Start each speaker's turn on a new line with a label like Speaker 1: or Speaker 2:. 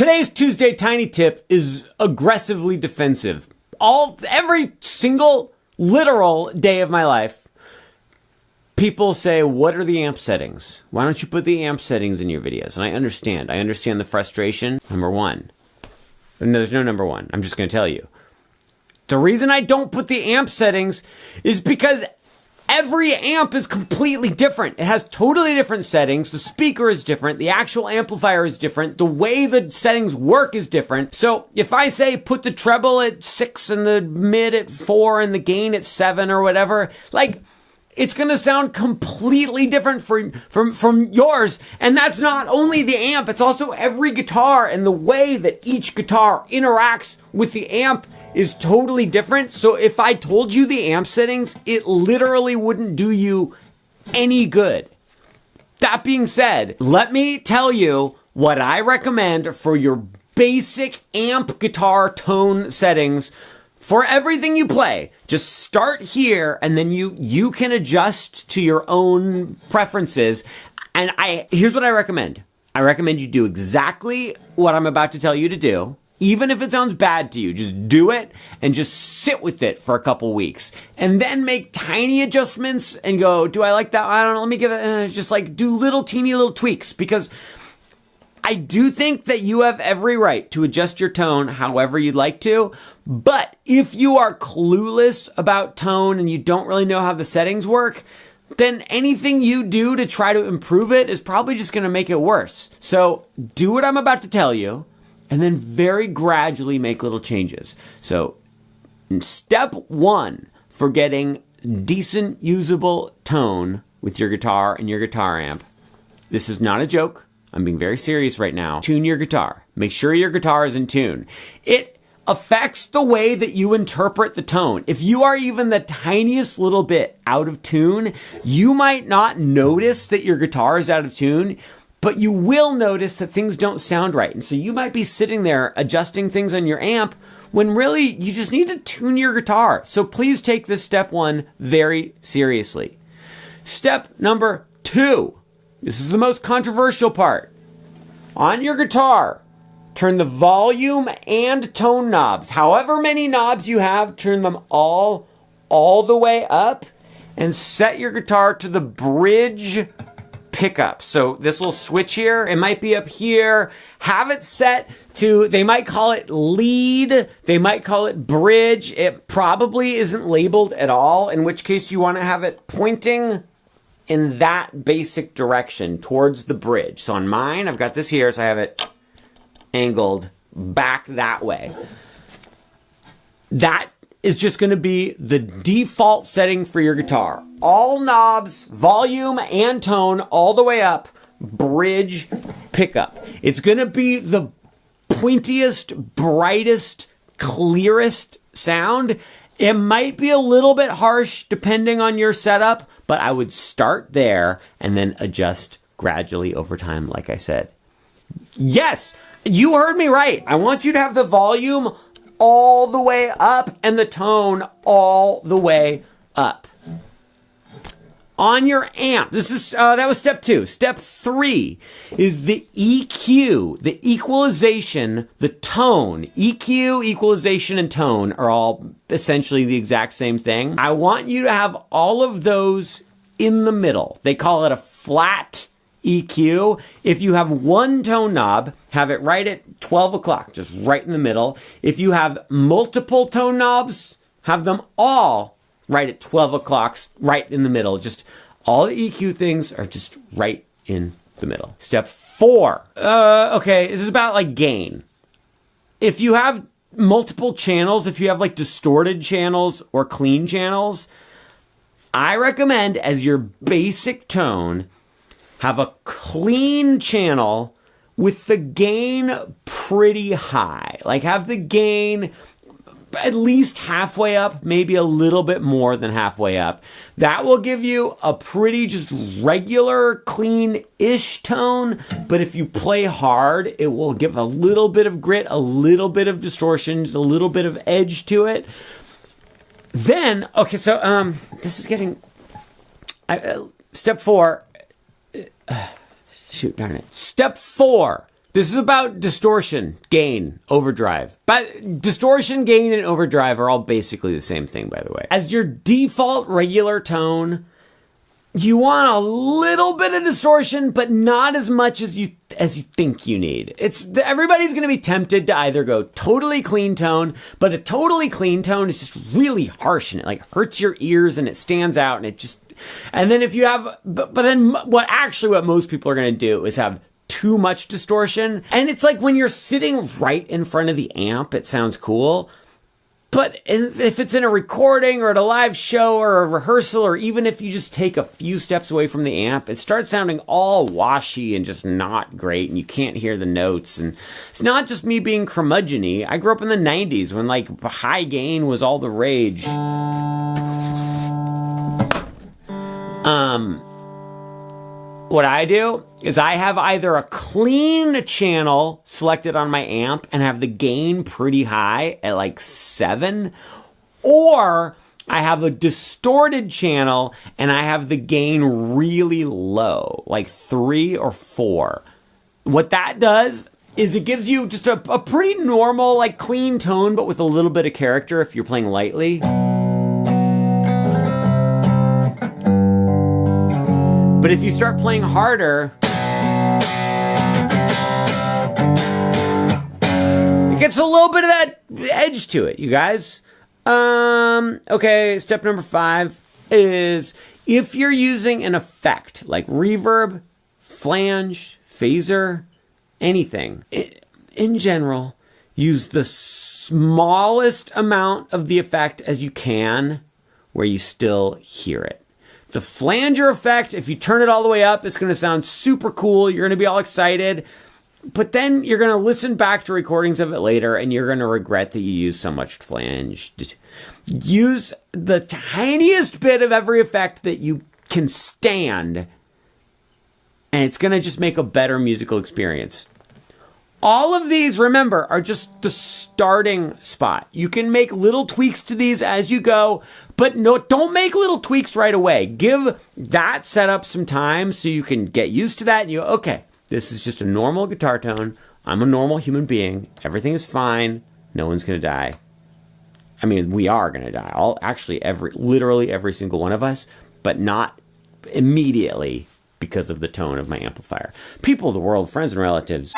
Speaker 1: Today's Tuesday Tiny Tip is aggressively defensive. Every single literal day of my life, people say, what are the amp settings? Why don't you put the amp settings in your videos? And I understand the frustration. Number one. No, there's no number one. I'm just going to tell you. The reason I don't put the amp settings is because every amp is completely different. It has totally different settings. The speaker is different. The actual amplifier is different. The way the settings work is different. So if I say put the treble at 6 and the mid at 4 and the gain at 7 or whatever, like, it's going to sound completely different from yours. And that's not only the amp, it's also every guitar, and the way that each guitar interacts with the amp is totally different. So if I told you the amp settings, it literally wouldn't do you any good. That being said, let me tell you what I recommend for your basic amp guitar tone settings for everything you play. Just start here, and then you can adjust to your own preferences. And here's what I recommend. I recommend you do exactly what I'm about to tell you to do. Even if it sounds bad to you, just do it and just sit with it for a couple weeks. And then make tiny adjustments and go, do I like that? I don't know, let me give it, just like do teeny little tweaks. Because I do think that you have every right to adjust your tone however you'd like to. But if you are clueless about tone and you don't really know how the settings work, then anything you do to try to improve it is probably just going to make it worse. So do what I'm about to tell you, and then very gradually make little changes. So step one for getting decent usable tone with your guitar and your guitar amp. This is not a joke. I'm being very serious right now. Tune your guitar. Make sure your guitar is in tune. It affects the way that you interpret the tone. If you are even the tiniest little bit out of tune, you might not notice that your guitar is out of tune, but you will notice that things don't sound right. And so you might be sitting there adjusting things on your amp when really you just need to tune your guitar. So please take this step one very seriously. Step number two. This is the most controversial part. On your guitar, turn the volume and tone knobs. However many knobs you have, turn them all the way up and set your guitar to the bridge pickup. So this little switch here, it might be up here. Have it set to, they might call it lead, they might call it bridge. It probably isn't labeled at all, in which case you want to have it pointing in that basic direction towards the bridge. So on mine, I've got this here, so I have it angled back that way. That is just going to be the default setting for your guitar. All knobs, volume and tone all the way up, bridge pickup. It's going to be the pointiest, brightest, clearest sound. It might be a little bit harsh depending on your setup, but I would start there and then adjust gradually over time, like I said. Yes, you heard me right. I want you to have the volume all the way up and the tone all the way up. On your amp, that was step two. Step three is the EQ, the equalization, the tone. EQ, equalization, and tone are all essentially the exact same thing. I want you to have all of those in the middle. They call it a flat EQ. If you have one tone knob, have it right at 12 o'clock, just right in the middle. If you have multiple tone knobs, have them all right at 12 o'clock, right in the middle. Just all the EQ things are just right in the middle. Step four. Okay, this is about like gain. If you have multiple channels, if you have like distorted channels or clean channels, I recommend as your basic tone, have a clean channel with the gain pretty high. Like have the gain at least halfway up, maybe a little bit more than halfway up. That will give you a pretty just regular, clean-ish tone. But if you play hard, it will give a little bit of grit, a little bit of distortion, a little bit of edge to it. Then, okay, so this is getting... step four... shoot, darn it. Step four. This is about distortion, gain, overdrive. But distortion, gain, and overdrive are all basically the same thing, by the way. As your default regular tone, you want a little bit of distortion, but not as much as you think you need. Everybody's going to be tempted to either go totally clean tone, but a totally clean tone is just really harsh and it like hurts your ears and it stands out and then if you have, but then what most people are going to do is have too much distortion. And it's like when you're sitting right in front of the amp, it sounds cool. But if it's in a recording or at a live show or a rehearsal, or even if you just take a few steps away from the amp, it starts sounding all washy and just not great, and you can't hear the notes. And it's not just me being curmudgeon-y. I grew up in the 90s when like high gain was all the rage. What I do is I have either a clean channel selected on my amp and have the gain pretty high at like 7, or I have a distorted channel and I have the gain really low, like 3 or 4. What that does is it gives you just a pretty normal, like clean tone, but with a little bit of character if you're playing lightly. But if you start playing harder, it gets a little bit of that edge to it, you guys. Okay, step number 5 is if you're using an effect like reverb, flange, phaser, anything, in general, use the smallest amount of the effect as you can where you still hear it. The flanger effect, if you turn it all the way up, it's going to sound super cool. You're going to be all excited. But then you're going to listen back to recordings of it later and you're going to regret that you used so much flange. Use the tiniest bit of every effect that you can stand, and it's going to just make a better musical experience. All of these, remember, are just the starting spot. You can make little tweaks to these as you go, but no, don't make little tweaks right away. Give that setup some time so you can get used to that and you go, okay, this is just a normal guitar tone. I'm a normal human being. Everything is fine. No one's going to die. I mean, we are going to die. Literally every single one of us, but not immediately because of the tone of my amplifier. People of the world, friends and relatives.